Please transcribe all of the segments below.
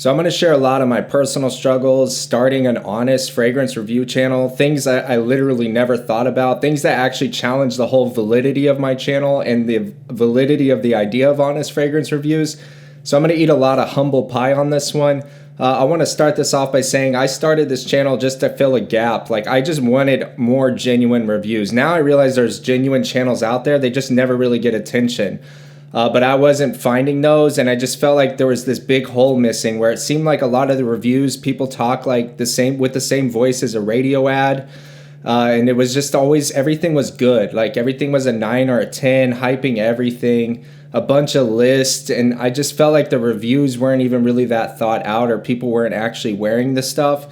So I'm going to share a lot of my personal struggles, starting an honest fragrance review channel, things that I literally never thought about, things that actually challenge the whole validity of my channel and the validity of the idea of honest fragrance reviews. So I'm going to eat a lot of humble pie on this one. I want to start this off by saying I started this channel just to fill a gap. Like, I just wanted more genuine reviews. Now I realize there's genuine channels out there. They just never really get attention. But I wasn't finding those, and I just felt like there was this big hole missing where it seemed like a lot of the reviews, people talk like the same with the same voice as a radio ad. And it was just always, everything was good. Like, everything was a 9 or a 10, hyping everything, a bunch of lists. And I just felt like the reviews weren't even really that thought out, or people weren't actually wearing the stuff.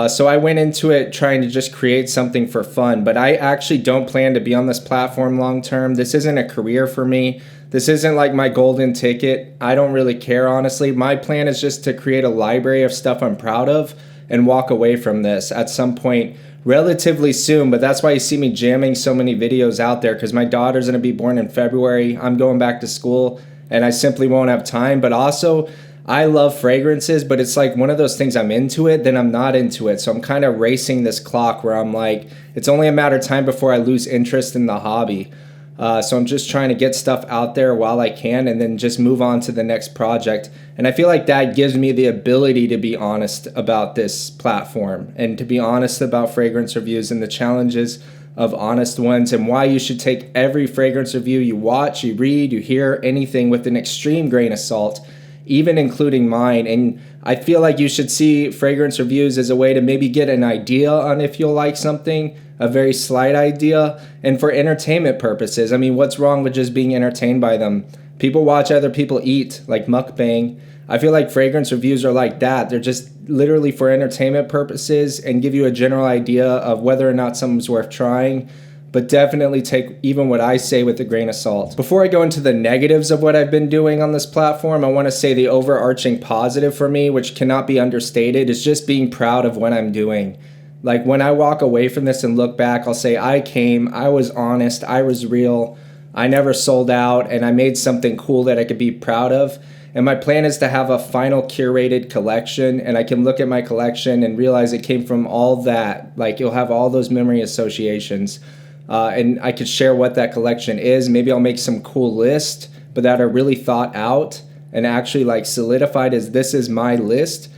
So I went into it trying to just create something for fun, but I actually don't plan to be on this platform long term. This isn't a career for me. This isn't like my golden ticket. I don't really care, honestly. My plan is just to create a library of stuff I'm proud of and walk away from this at some point relatively soon. But that's why you see me jamming so many videos out there, because my daughter's going to be born in February. I'm going back to school and I simply won't have time. But also, I love fragrances, but it's like one of those things, I'm into it, then I'm not into it. So I'm kind of racing this clock where I'm like, it's only a matter of time before I lose interest in the hobby. So I'm just trying to get stuff out there while I can and then just move on to the next project. And I feel like that gives me the ability to be honest about this platform and to be honest about fragrance reviews and the challenges of honest ones, and why you should take every fragrance review you watch, you read, you hear, anything with an extreme grain of salt, even including mine. And I feel like you should see fragrance reviews as a way to maybe get an idea on if you'll like something, a very slight idea, and for entertainment purposes. I mean, what's wrong with just being entertained by them? People watch other people eat, like mukbang. I feel like fragrance reviews are like that. They're just literally for entertainment purposes and give you a general idea of whether or not something's worth trying. But definitely take even what I say with a grain of salt. Before I go into the negatives of what I've been doing on this platform, I want to say the overarching positive for me, which cannot be understated, is just being proud of what I'm doing. Like, when I walk away from this and look back, I'll say I came, I was honest, I was real, I never sold out, and I made something cool that I could be proud of. And my plan is to have a final curated collection, and I can look at my collection and realize it came from all that. Like, you'll have all those memory associations. And I could share what that collection is. Maybe I'll make some cool list, but that are really thought out and actually like solidified as this is my list.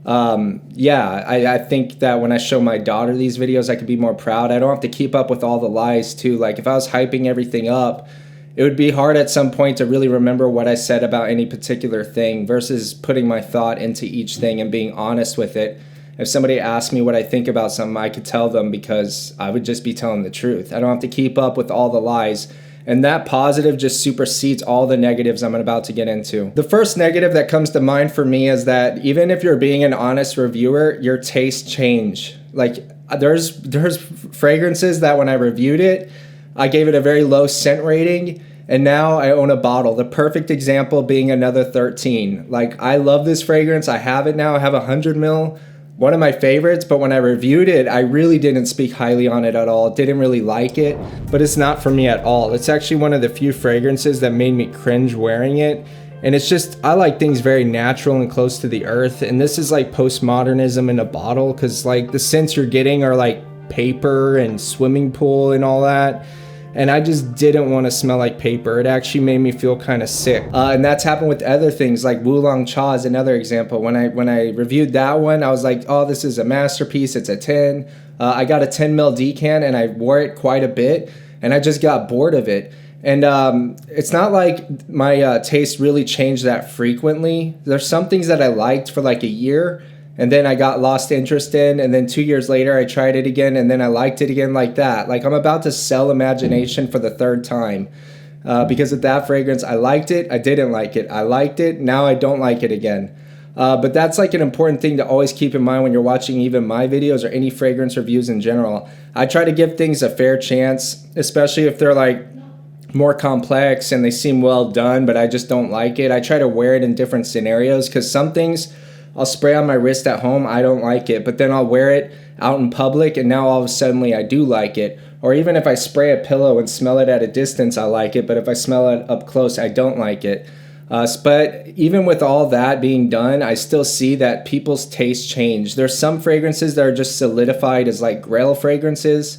I think that when I show my daughter these videos, I could be more proud. I don't have to keep up with all the lies too. Like, if I was hyping everything up, it would be hard at some point to really remember what I said about any particular thing versus putting my thought into each thing and being honest with it. If somebody asked me what I think about something, I could tell them because I would just be telling the truth. I don't have to keep up with all the lies. And that positive just supersedes all the negatives I'm about to get into. The first negative that comes to mind for me is that even if you're being an honest reviewer, your tastes change. Like, there's fragrances that when I reviewed it, I gave it a very low scent rating, and now I own a bottle. The perfect example being Another 13. Like, I love this fragrance. I have it now. I have 100 ml. One of my favorites, but when I reviewed it, I really didn't speak highly on it at all. Didn't really like it, but it's not for me at all. It's actually one of the few fragrances that made me cringe wearing it. And it's just, I like things very natural and close to the earth. And this is like postmodernism in a bottle, because like the scents you're getting are like paper and swimming pool and all that. And I just didn't want to smell like paper. It actually made me feel kind of sick. And that's happened with other things, like Wulong Cha is another example. When I reviewed that one, I was like, oh, this is a masterpiece. It's a 10. I got a 10 ml decan and I wore it quite a bit, and I just got bored of it. And it's not like my taste really changed that frequently. There's some things that I liked for like a year, and then I got lost interest in, and then 2 years later I tried it again, and then I liked it again, like that. Like, I'm about to sell imagination for the third time because of that fragrance. I liked it, I didn't like it, I liked it, now I don't like it again. But that's like an important thing to always keep in mind when you're watching even my videos or any fragrance reviews in general. I try to give things a fair chance, especially if they're like more complex and they seem well done, but I just don't like it. I try to wear it in different scenarios, because some things I'll spray on my wrist at home, I don't like it, but then I'll wear it out in public and now all of a sudden I do like it. Or even if I spray a pillow and smell it at a distance, I like it, but if I smell it up close, I don't like it. But even with all that being done, I still see that people's tastes change. There's some fragrances that are just solidified as like grail fragrances,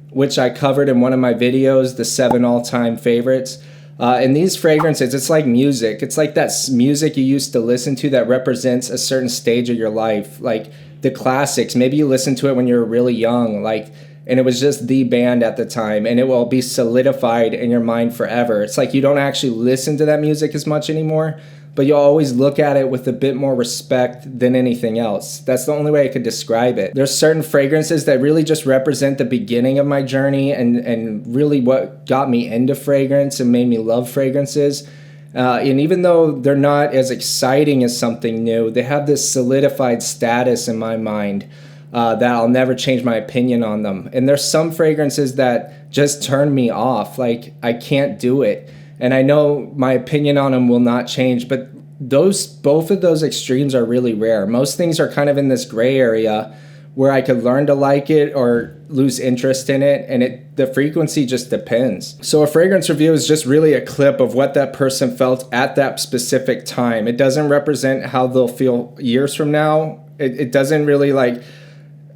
which I covered in one of my videos, the 7 all-time favorites. And these fragrances, it's like music. It's like that music you used to listen to that represents a certain stage of your life. Like the classics, maybe you listened to it when you were really young, like, and it was just the band at the time, and it will be solidified in your mind forever. It's like you don't actually listen to that music as much anymore, but you'll always look at it with a bit more respect than anything else. That's the only way I could describe it. There's certain fragrances that really just represent the beginning of my journey and really what got me into fragrance and made me love fragrances. And even though they're not as exciting as something new, they have this solidified status in my mind that I'll never change my opinion on them. And there's some fragrances that just turn me off. Like, I can't do it. And I know my opinion on them will not change, but both of those extremes are really rare. Most things are kind of in this gray area where I could learn to like it or lose interest in it, and the frequency just depends. So a fragrance review is just really a clip of what that person felt at that specific time. It doesn't represent how they'll feel years from now. It doesn't really, like,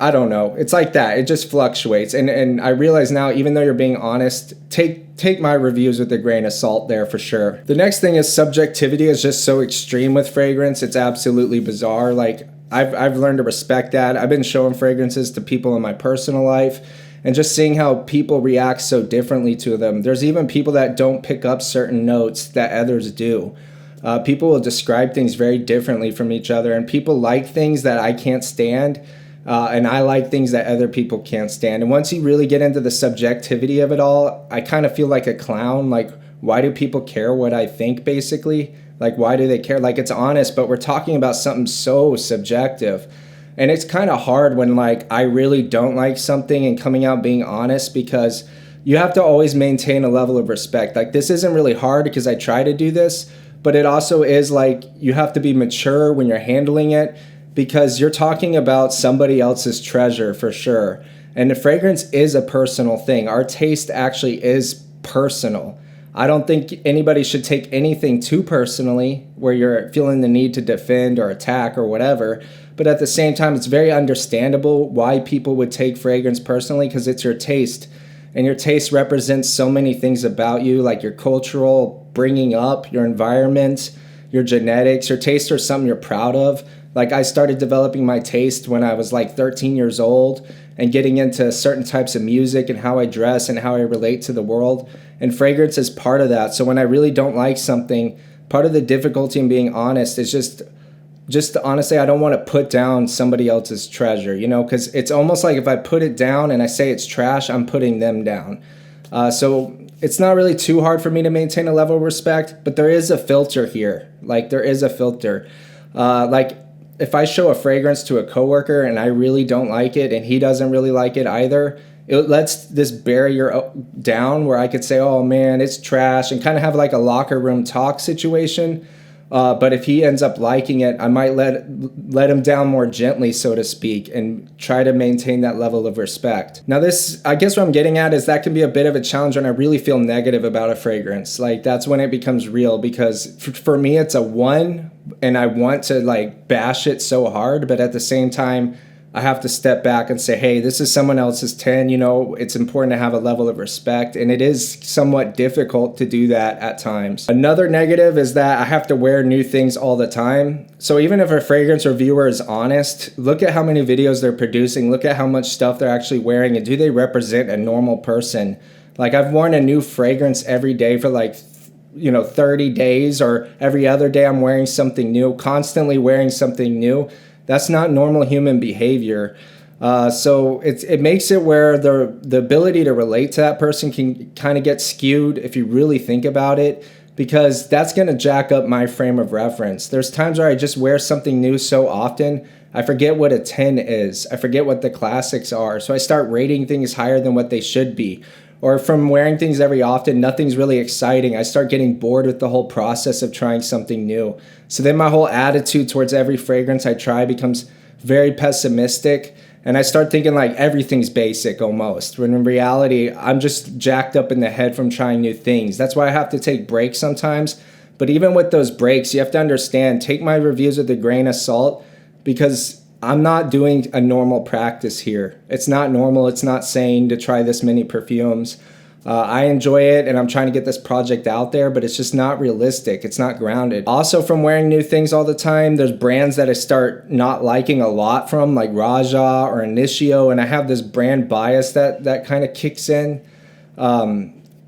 I don't know. It's like that. It just fluctuates. And I realize now, even though you're being honest, take my reviews with a grain of salt there for sure. The next thing is subjectivity is just so extreme with fragrance. It's absolutely bizarre. Like, I've learned to respect that. I've been showing fragrances to people in my personal life and just seeing how people react so differently to them. There's even people that don't pick up certain notes that others do. People will describe things very differently from each other, and people like things that I can't stand. And I like things that other people can't stand. And once you really get into the subjectivity of it all, I kind of feel like a clown. Like, why do people care what I think, basically? Like, why do they care? Like, it's honest, but we're talking about something so subjective. And it's kind of hard when, like, I really don't like something and coming out being honest, because you have to always maintain a level of respect. Like, this isn't really hard because I try to do this, but it also is like you have to be mature when you're handling it, because you're talking about somebody else's treasure for sure. And the fragrance is a personal thing. Our taste actually is personal. I don't think anybody should take anything too personally where you're feeling the need to defend or attack or whatever. But at the same time, it's very understandable why people would take fragrance personally, because it's your taste. And your taste represents so many things about you, like your cultural bringing up, your environment, your genetics. Your taste is something you're proud of. Like, I started developing my taste when I was like 13 years old and getting into certain types of music and how I dress and how I relate to the world. And fragrance is part of that. So when I really don't like something, part of the difficulty in being honest is just honestly, I don't want to put down somebody else's treasure, you know, because it's almost like if I put it down and I say it's trash, I'm putting them down. So it's not really too hard for me to maintain a level of respect, but there is a filter here. Like, there is a filter. Like, if I show a fragrance to a coworker and I really don't like it and he doesn't really like it either, it lets this barrier down where I could say, oh man, it's trash, and kind of have like a locker room talk situation. But if he ends up liking it, I might let him down more gently, so to speak, and try to maintain that level of respect. Now this, I guess what I'm getting at is that can be a bit of a challenge when I really feel negative about a fragrance. Like, that's when it becomes real, because for me it's a 1 and I want to like bash it so hard, but at the same time I have to step back and say, hey, this is someone else's 10, you know, it's important to have a level of respect, and it is somewhat difficult to do that at times. Another negative is that I have to wear new things all the time. So even if a fragrance reviewer is honest, look at how many videos they're producing, look at how much stuff they're actually wearing, and do they represent a normal person? Like, I've worn a new fragrance every day for like 30 days, or every other day I'm wearing something new, constantly wearing something new. That's not normal human behavior. So it makes it where the ability to relate to that person can kind of get skewed if you really think about it, because that's going to jack up my frame of reference. There's times where I just wear something new so often, I forget what a 10 is. I forget what the classics are. So I start rating things higher than what they should be. Or from wearing things every often, nothing's really exciting. I start getting bored with the whole process of trying something new. So then my whole attitude towards every fragrance I try becomes very pessimistic. And I start thinking like everything's basic almost, when in reality, I'm just jacked up in the head from trying new things. That's why I have to take breaks sometimes. But even with those breaks, you have to understand, take my reviews with a grain of salt, because I'm not doing a normal practice here. It's not normal. It's not sane to try this many perfumes. I enjoy it and I'm trying to get this project out there, but it's just not realistic. It's not grounded. Also, from wearing new things all the time, there's brands that I start not liking a lot from, like Raja or Initio, and I have this brand bias that kind of kicks in.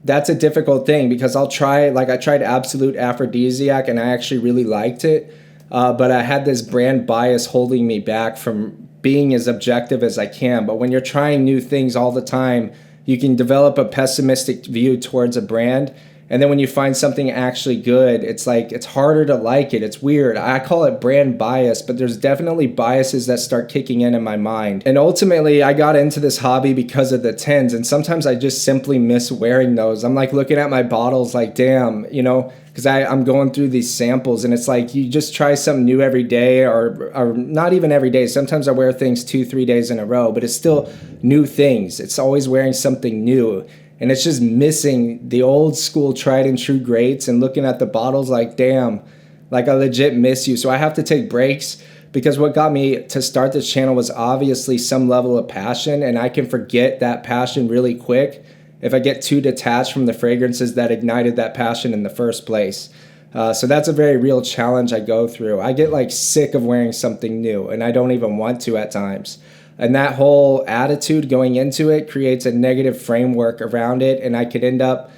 That's a difficult thing because I'll try, like I tried Absolute Aphrodisiac and I actually really liked it, but I had this brand bias holding me back from being as objective as I can. But when you're trying new things all the time, you can develop a pessimistic view towards a brand. And then when you find something actually good, it's like, it's harder to like it. It's weird. I call it brand bias, but there's definitely biases that start kicking in my mind. And ultimately, I got into this hobby because of the 10s. And sometimes I just simply miss wearing those. I'm like looking at my bottles like, damn, you know, because I'm going through these samples and it's like you just try something new every day, or not even every day. Sometimes I wear things 2-3 days in a row, but it's still new things. It's always wearing something new. And it's just missing the old school tried and true greats and looking at the bottles like, damn, like I legit miss you. So I have to take breaks because what got me to start this channel was obviously some level of passion, and I can forget that passion really quick if I get too detached from the fragrances that ignited that passion in the first place. So that's a very real challenge I go through. I get like sick of wearing something new and I don't even want to at times. And that whole attitude going into it creates a negative framework around it. And I could end up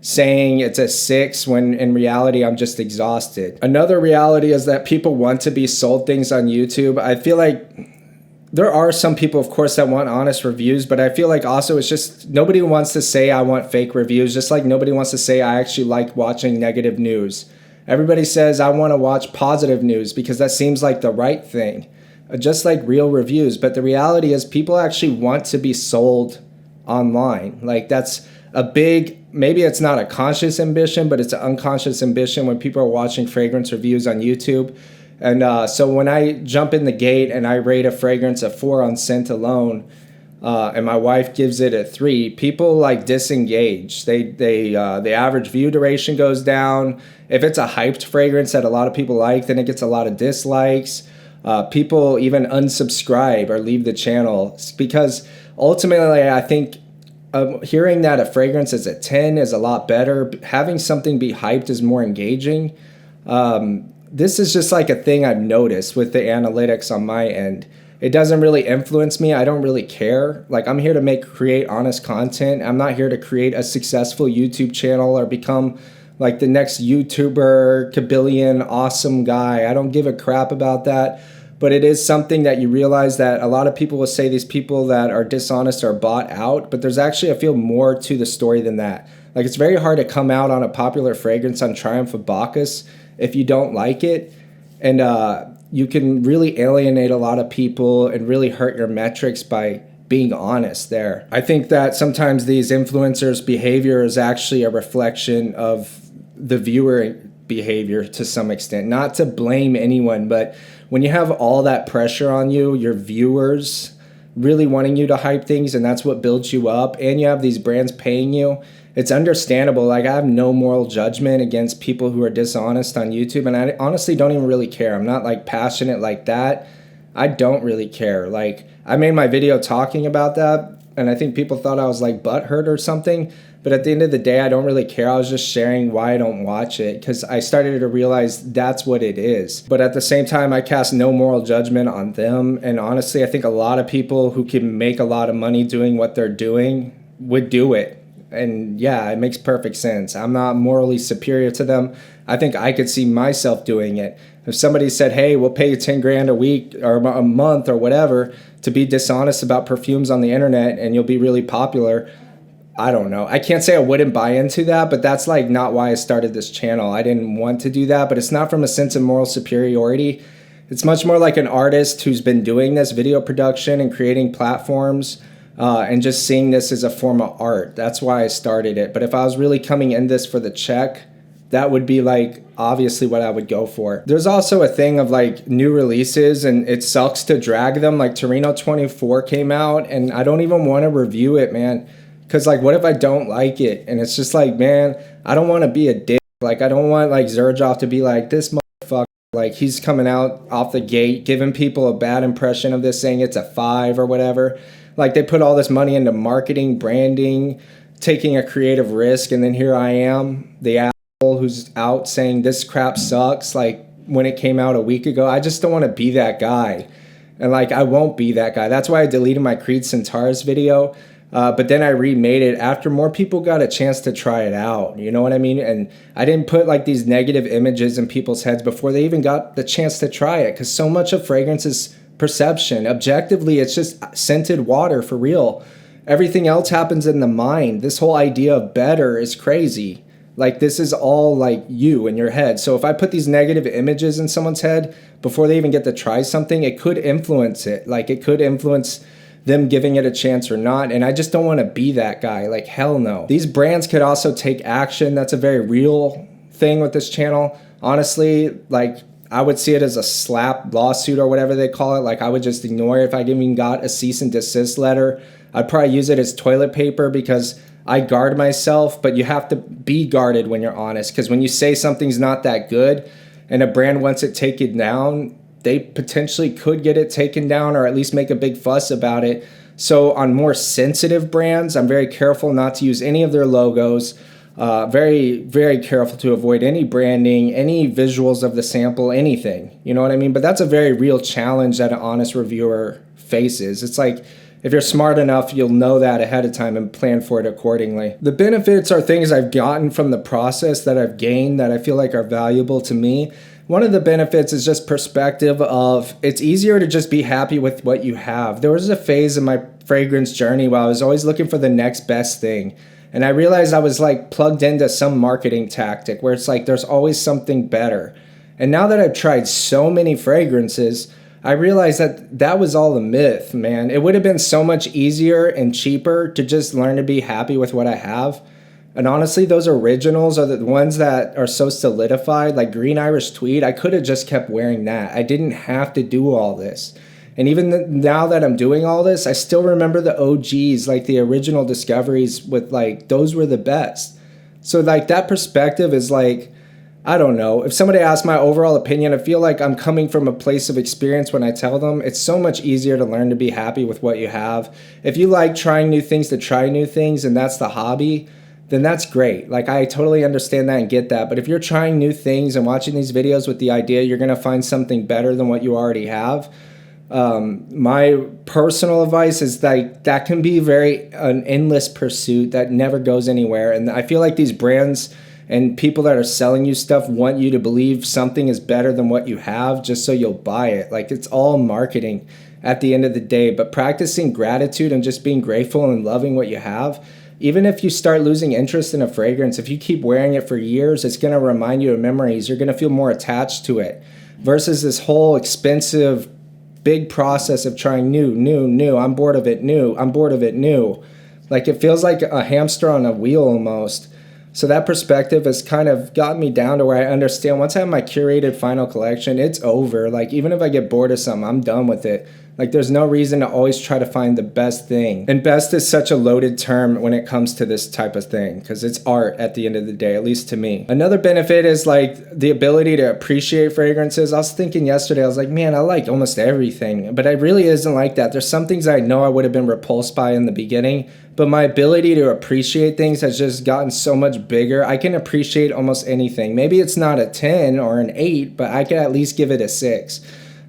saying it's a 6 when in reality I'm just exhausted. Another reality is that people want to be sold things on YouTube. I feel like there are some people, of course, that want honest reviews, but I feel like also it's just nobody wants to say I want fake reviews, just like nobody wants to say I actually like watching negative news. Everybody says I want to watch positive news because that seems like the right thing, just like real reviews. But the reality is people actually want to be sold online. Like that's a big, maybe it's not a conscious ambition, but it's an unconscious ambition when people are watching fragrance reviews on YouTube. And so when I jump in the gate and I rate a fragrance a 4 on scent alone, and my wife gives it a 3, people like disengage. The average view duration goes down. If it's a hyped fragrance that a lot of people like, then it gets a lot of dislikes. People even unsubscribe or leave the channel because ultimately I think hearing that a fragrance is a 10 is a lot better. Having something be hyped is more engaging. This is just like a thing I've noticed with the analytics on my end. It doesn't really influence me. I don't really care. Like I'm here to create honest content. I'm not here to create a successful YouTube channel or become like the next YouTuber, Kabillion, awesome guy. I don't give a crap about that. But it is something that you realize that a lot of people will say these people that are dishonest are bought out, but there's actually, I feel, more to the story than that. Like it's very hard to come out on a popular fragrance on Triumph of Bacchus if you don't like it. And you can really alienate a lot of people and really hurt your metrics by being honest there. I think that sometimes these influencers' behavior is actually a reflection of the viewer behavior to some extent. Not to blame anyone, but when you have all that pressure on you, your viewers really wanting you to hype things, and that's what builds you up, and you have these brands paying you, it's understandable. Like I have no moral judgment against people who are dishonest on YouTube, and I honestly don't even really care. I'm not like passionate like that. I don't really care. Like I made my video talking about that, and I think people thought I was like butthurt or something. But at the end of the day, I don't really care. I was just sharing why I don't watch it because I started to realize that's what it is. But at the same time, I cast no moral judgment on them. And honestly, I think a lot of people who can make a lot of money doing what they're doing would do it. And yeah, it makes perfect sense. I'm not morally superior to them. I think I could see myself doing it. If somebody said, hey, we'll pay you 10 grand a week or a month or whatever to be dishonest about perfumes on the internet and you'll be really popular, I don't know. I can't say I wouldn't buy into that, but that's like not why I started this channel. I didn't want to do that, but it's not from a sense of moral superiority. It's much more like an artist who's been doing this video production and creating platforms and just seeing this as a form of art. That's why I started it. But if I was really coming in this for the check, that would be like obviously what I would go for. There's also a thing of like new releases and it sucks to drag them. Like Torino 24 came out and I don't even want to review it, man. Because like what if I don't like it? And it's just like, man, I don't want to be a dick. Like, I don't want like Zerjoff to be like, this motherfucker, like he's coming out off the gate, giving people a bad impression of this, saying it's a 5 or whatever. Like, they put all this money into marketing, branding, taking a creative risk, and then here I am, the asshole who's out saying this crap sucks, like when it came out a week ago. I just don't want to be that guy. And like, I won't be that guy. That's why I deleted my Creed Centaurus video. But then I remade it after more people got a chance to try it out. You know what I mean? And I didn't put like these negative images in people's heads before they even got the chance to try it. Because so much of fragrance is perception. Objectively, it's just scented water for real. Everything else happens in the mind. This whole idea of better is crazy. Like, this is all like you in your head. So if I put these negative images in someone's head before they even get to try something, it could influence it. Like, it could influence them giving it a chance or not. And I just don't want to be that guy. Like, hell no. These brands could also take action. That's a very real thing with this channel. Honestly, like, I would see it as a slap lawsuit or whatever they call it. Like, I would just ignore it. If I even got a cease and desist letter, I'd probably use it as toilet paper, because I guard myself. But you have to be guarded when you're honest, because when you say something's not that good and a brand wants it taken down, they potentially could get it taken down or at least make a big fuss about it. So on more sensitive brands, I'm very careful not to use any of their logos. Very, very careful to avoid any branding, any visuals of the sample, anything. You know what I mean? But that's a very real challenge that an honest reviewer faces. It's like, if you're smart enough, you'll know that ahead of time and plan for it accordingly. The benefits are things I've gotten from the process that I've gained that I feel like are valuable to me. One of the benefits is just perspective of, it's easier to just be happy with what you have. There was a phase in my fragrance journey where I was always looking for the next best thing. And I realized I was like plugged into some marketing tactic where it's like there's always something better. And now that I've tried so many fragrances, I realized that that was all a myth, man. It would have been so much easier and cheaper to just learn to be happy with what I have. And honestly, those originals are the ones that are so solidified, like Green Irish Tweed. I could have just kept wearing that. I didn't have to do all this. And even now that I'm doing all this, I still remember the OGs, like the original discoveries with like, those were the best. So like that perspective is like, I don't know. If somebody asks my overall opinion, I feel like I'm coming from a place of experience when I tell them it's so much easier to learn to be happy with what you have. If you like trying new things to try new things and that's the hobby, then that's great. Like, I totally understand that and get that. But if you're trying new things and watching these videos with the idea you're going to find something better than what you already have, my personal advice is that can be an endless pursuit that never goes anywhere. And I feel like these brands and people that are selling you stuff want you to believe something is better than what you have just so you'll buy it. Like, it's all marketing at the end of the day. But practicing gratitude and just being grateful and loving what you have, even if you start losing interest in a fragrance, if you keep wearing it for years, it's going to remind you of memories. You're going to feel more attached to it versus this whole expensive, big process of trying new. I'm bored of it, new. Like, it feels like a hamster on a wheel almost. So that perspective has kind of gotten me down to where I understand once I have my curated final collection, it's over. Like, even if I get bored of something, I'm done with it. Like, there's no reason to always try to find the best thing. And best is such a loaded term when it comes to this type of thing, because it's art at the end of the day, at least to me. Another benefit is like the ability to appreciate fragrances. I was thinking yesterday, I was like, man, I like almost everything, but it really isn't like that. There's some things I know I would have been repulsed by in the beginning, but my ability to appreciate things has just gotten so much bigger. I can appreciate almost anything. Maybe it's not a 10 or an 8, but I can at least give it a 6.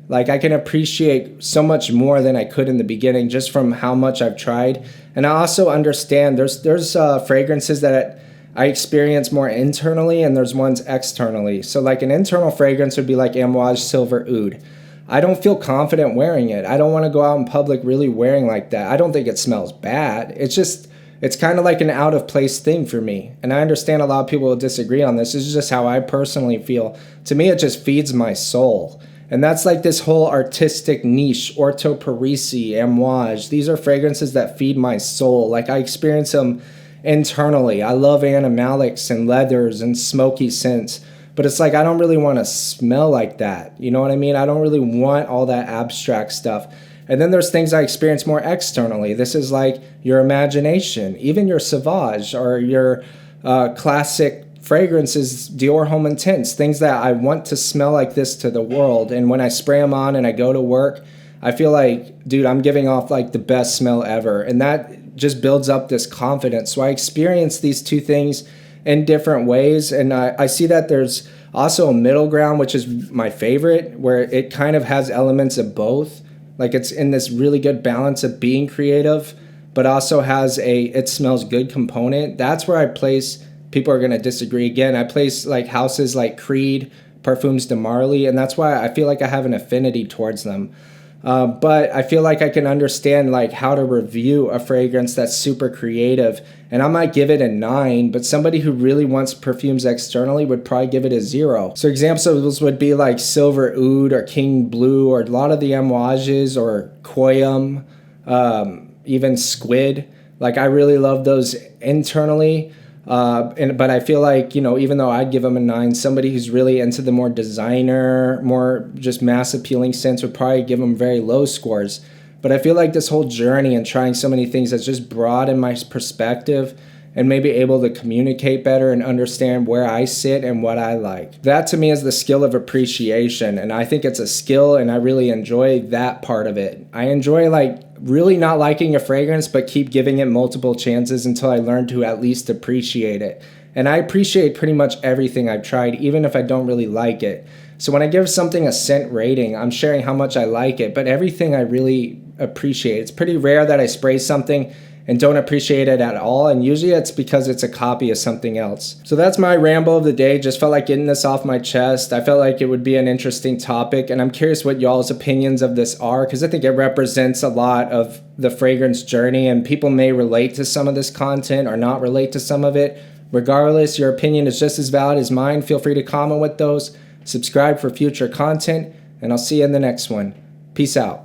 Like, I can appreciate so much more than I could in the beginning just from how much I've tried. And I also understand there's fragrances that I experience more internally and there's ones externally. So like an internal fragrance would be like Amouage Silver Oud. I don't feel confident wearing it. I don't want to go out in public really wearing like that. I don't think it smells bad. It's kind of like an out of place thing for me. And I understand a lot of people will disagree on this. This is just how I personally feel. To me, it just feeds my soul. And that's like this whole artistic niche, Orto Parisi, Amouage. These are fragrances that feed my soul. Like, I experience them internally. I love animalics and leathers and smoky scents. But it's like, I don't really want to smell like that. You know what I mean? I don't really want all that abstract stuff. And then there's things I experience more externally. This is like your imagination, even your Sauvage or your classic fragrance is Dior Home Intense, things that I want to smell like this to the world. And when I spray them on and I go to work, I feel like, dude, I'm giving off like the best smell ever. And that just builds up this confidence. So I experience these two things in different ways. And I see that there's also a middle ground, which is my favorite, where it kind of has elements of both. Like it's in this really good balance of being creative, but also has a it smells good component. That's where I place, people are going to disagree again, I place like houses like Creed, Parfums de Marly, and that's why I feel like I have an affinity towards them. But I feel like I can understand like how to review a fragrance that's super creative, and I might give it a 9, but somebody who really wants perfumes externally would probably give it a 0. So examples would be like Silver Oud or King Blue, or a lot of the Amouages, or Koyam, even Squid. Like I really love those internally. But I feel like, even though I'd give them a 9, somebody who's really into the more designer, more just mass appealing sense would probably give them very low scores. But I feel like this whole journey and trying so many things has just broadened my perspective and maybe able to communicate better and understand where I sit and what I like. That to me is the skill of appreciation. And I think it's a skill, and I really enjoy that part of it. I enjoy like really not liking a fragrance, but keep giving it multiple chances until I learn to at least appreciate it. And I appreciate pretty much everything I've tried, even if I don't really like it. So when I give something a scent rating, I'm sharing how much I like it, but everything I really appreciate. It's pretty rare that I spray something and don't appreciate it at all, and usually it's because it's a copy of something else. So that's my ramble of the day. Just felt like getting this off my chest. I felt like it would be an interesting topic, and I'm curious what y'all's opinions of this are, because I think it represents a lot of the fragrance journey, and people may relate to some of this content or not relate to some of it. Regardless, your opinion is just as valid as mine. Feel free to comment with those, subscribe for future content, and I'll see you in the next one. Peace out.